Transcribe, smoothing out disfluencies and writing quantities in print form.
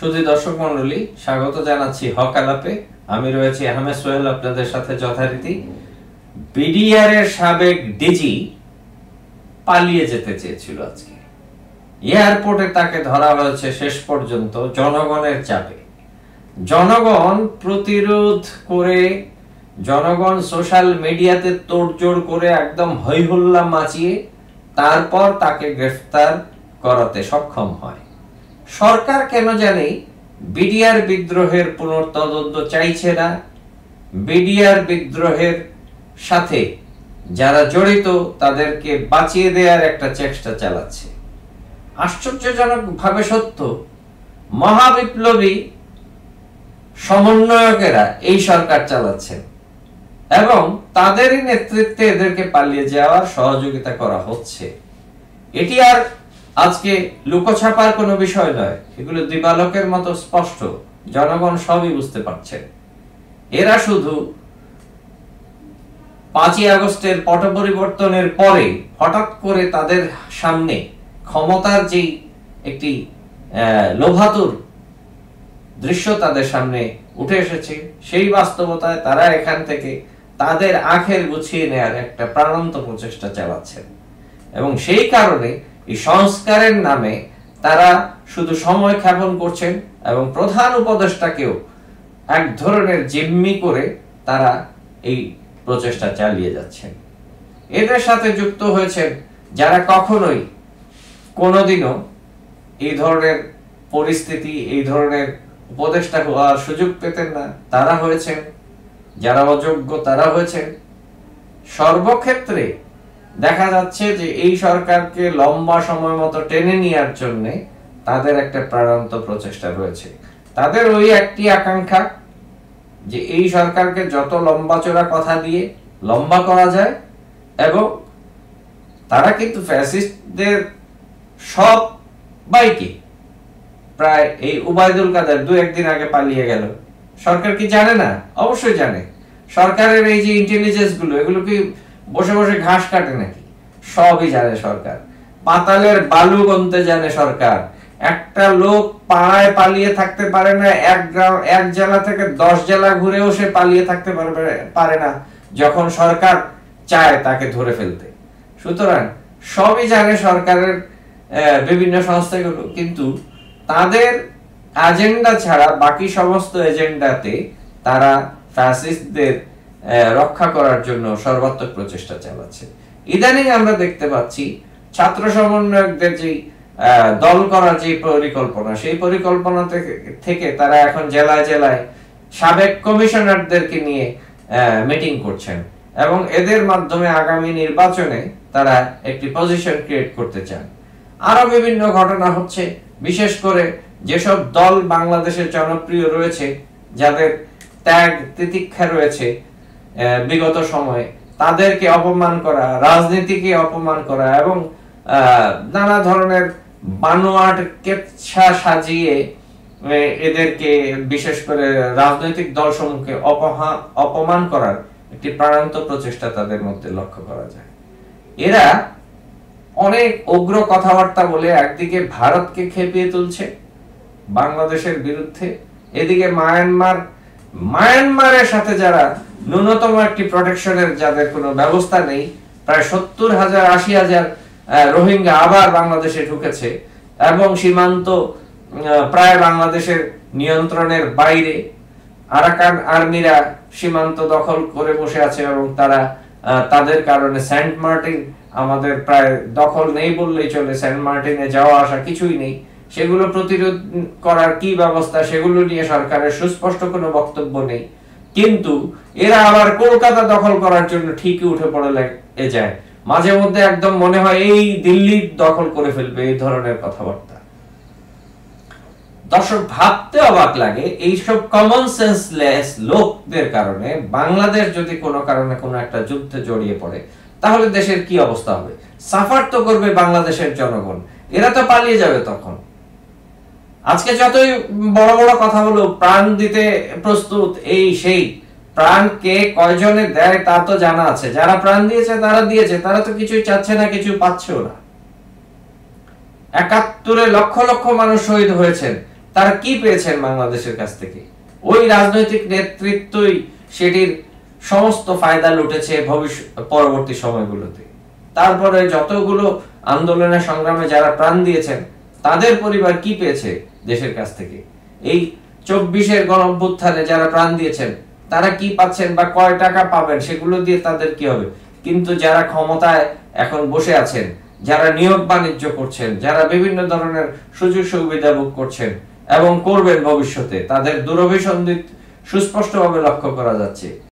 সুধী দর্শক মন্ডলী, স্বাগত জানাচ্ছি হক আলাপে। আমি রয়েছি আহমেদ সোহেল আপনাদের সাথে যথারীতি। বিডিআর এর সাবেক ডিজি পালিয়ে যেতে চেয়েছিল। আজকে এয়ারপোর্টে তাকে ধরা হয়েছে শেষ পর্যন্ত জনগণের চাপে। জনগণ প্রতিরোধ করে, জনগণ সোশ্যাল মিডিয়াতে তোড়জোড় করে একদম হইহুল্লা মাচিয়ে তারপর তাকে গ্রেফতার করাতে সক্ষম হয়। সরকার কেন জানি বিডিআর বিদ্রোহের পুনর্তদন্ত চাইছে না। বিডিআর বিদ্রোহের সাথে যারা জড়িত তাদেরকে বাঁচিয়ে দেওয়ার একটা চেষ্টা চালাচ্ছে। আশ্চর্যজনক ভাবে সত্য, মহাবিপ্লবী সমন্বয়কেরা এই সরকার চালাচ্ছেন এবং তাদেরই নেতৃত্বে এদেরকে পালিয়ে যাওয়ার সহযোগিতা করা হচ্ছে। এটি আর আজকে লুকোছাপার কোনো বিষয় নয়, এগুলো দিবালোকের মতো স্পষ্ট, জনগণ সবই বুঝতে পারছেন। এরা শুধু 5ই আগস্টের পট পরিবর্তনের পরে হঠাৎ করে তাদের সামনে ক্ষমতার যে একটি লোভাতুর দৃশ্য তাদের সামনে উঠে এসেছে, সেই বাস্তবতায় তারা এখান থেকে তাদের আখের গুছিয়ে নেয়ার একটা প্রাণান্ত প্রচেষ্টা চালাচ্ছেন এবং সেই কারণে এই সংস্কারের নামে তারা শুধু সময় ক্ষেপণ করছেন এবং প্রধান উপদেষ্টাকেও এক ধরনের জিম্মি করে তারা এই প্রচেষ্টা চালিয়ে যাচ্ছেন। এদের সাথে যুক্ত হয়েছেন যারা কখনোই কোনোদিনও এই ধরনের পরিস্থিতি, এই ধরনের উপদেষ্টা হওয়ার সুযোগ পেতেন না, তারা হয়েছেন। যারা অযোগ্য তারা হয়েছেন। সর্বক্ষেত্রে দেখা যাচ্ছে যে এই সরকারকে লম্বা সময় মতো টেনে নেওয়ার জন্য তাদের একটা প্রাণান্ত প্রচেষ্টা রয়েছে। তাদের ওই একটি আকাঙ্ক্ষা যে এই সরকারকে যত লম্বা চড়া কথা দিয়ে লম্বা করা যায়, এবং তারা কিন্তু ফ্যাসিস্টদের সবাইকে, প্রায় এই উবাইদুল কাদের 2-1 দিন আগে পালিয়ে গেল, সরকার কি জানে না? অবশ্যই জানে। সরকারের এই যে ইন্টেলিজেন্স গুলো, এগুলো কি বসে বসে ঘাস কাটে নাকি? সবই জানে সরকার। পাতালের বালু গনতে জানে সরকার। একটা লোক পাড়ায় পালিয়ে থাকতে পারে না, এক জেলা থেকে 10 জেলা ঘুরেও সে পালিয়ে থাকতে পারে না যখন সরকার চায় তাকে ধরে ফেলতে। সুতরাং সবই জানে সরকারের বিভিন্ন সংস্থাগুলো, কিন্তু তাদের এজেন্ডা ছাড়া বাকি সমস্ত এজেন্ডাতে তারা ফ্যাসিস্টদের রক্ষা করার জন্য সর্বাত্মক প্রচেষ্টা চালাচ্ছে। ইদানিং আমরা দেখতে পাচ্ছি ছাত্র সমন্বয়কদের যে দল করার যে পরিকল্পনা, সেই পরিকল্পনা থেকে তারা এখন জেলায় জেলায় সাবেক কমিশনারদেরকে নিয়ে মিটিং করছেন এবং এদের মাধ্যমে আগামী নির্বাচনে তারা একটি পজিশন ক্রিয়েট করতে চান। আরো বিভিন্ন ঘটনা হচ্ছে, বিশেষ করে যেসব দল বাংলাদেশের জনপ্রিয় রয়েছে, যাদের ত্যাগ তিতিক্ষা রয়েছে বিগত সময়ে, তাদেরকে অপমান করা, রাজনীতিকে অপমান করা এবং নানা ধরনের বানোয়াট কেচ্ছা সাজিয়ে এদেরকে, বিশেষ করে রাজনৈতিক দলসমূহকে অপমান করার একটি প্রাণান্ত প্রচেষ্টা তাদের মধ্যে লক্ষ্য করা যায়। এরা অনেক উগ্র কথাবার্তা বলে একদিকে ভারতকে খেপিয়ে তুলছে বাংলাদেশের বিরুদ্ধে, এদিকে মায়ানমারের সাথে যারা ন্যূনতম একটি প্রোটেকশনের, যাদের কোনো ব্যবস্থা নেই, প্রায় 70,000-80,000 রোহিঙ্গা আবার বাংলাদেশে ঢুকেছে এবং সীমান্ত প্রায় বাংলাদেশের নিয়ন্ত্রণের বাইরে। আরাকান আর্মিরা সীমান্ত দখল করে বসে আছে এবং তারা তাদের কারণে সেন্ট মার্টিন আমাদের প্রায় দখল নেই বললেই চলে। সেন্ট মার্টিনে যাওয়া আসা কিছুই নেই। সেগুলো প্রতিরোধ করার কি ব্যবস্থা, সেগুলো নিয়ে সরকারের সুস্পষ্ট কোনো বক্তব্য নেই। কিন্তু এরা আবার কলকাতা দখল করার জন্য ঠিকই উঠে পড়ে লেগে যায়। মাঝে মধ্যে একদম মনে হয় এই দিল্লি দখল করে ফেলবে, এই ধরনের কথাবার্তা। দর্শক, ভাবতে অবাক লাগে এইসব কমন সেন্সলেস লোকদের কারণে বাংলাদেশ যদি কোনো কারণে কোনো একটা যুদ্ধে জড়িয়ে পড়ে, তাহলে দেশের কি অবস্থা হবে? সাফার তো করবে বাংলাদেশের জনগণ, এরা তো পালিয়ে যাবে তখন। আজকে যতই বড় বড় কথা হলো, প্রাণ দিতে প্রস্তুত, এই সেই, প্রাণ কে কয়জনে দেয় তা তো জানা আছে। যারা প্রাণ দিয়েছে তারা দিয়েছে, তারা তো কিছুই চাচ্ছে না, কিছু পাচ্ছেও না। 71-এ লক্ষ লক্ষ মানুষ শহীদ হয়েছেন, তারা কি পেয়েছেন বাংলাদেশের কাছ থেকে? ওই রাজনৈতিক নেতৃত্বই সেটির সমস্ত ফায়দা লুটেছে পরবর্তী সময়গুলোতে। তারপরে যতগুলো আন্দোলনে সংগ্রামে যারা প্রাণ দিয়েছেন তাদের পরিবার কি পেয়েছে দেশের কাছ থেকে? এই 24-এর গণঅভ্যুত্থানে যারা প্রাণ দিয়েছেন তারা কি পাচ্ছেন বা কয় টাকা পাবেন সেগুলো দিয়ে তাদের কি হবে? কিন্তু যারা ক্ষমতায় এখন বসে আছেন, যারা নিয়োগ বাণিজ্য করছেন, যারা বিভিন্ন ধরনের সুযোগ সুবিধা ভোগ করছেন এবং করবেন ভবিষ্যতে, তাদের দুরভিসন্ধি সুস্পষ্টভাবে লক্ষ্য করা যাচ্ছে।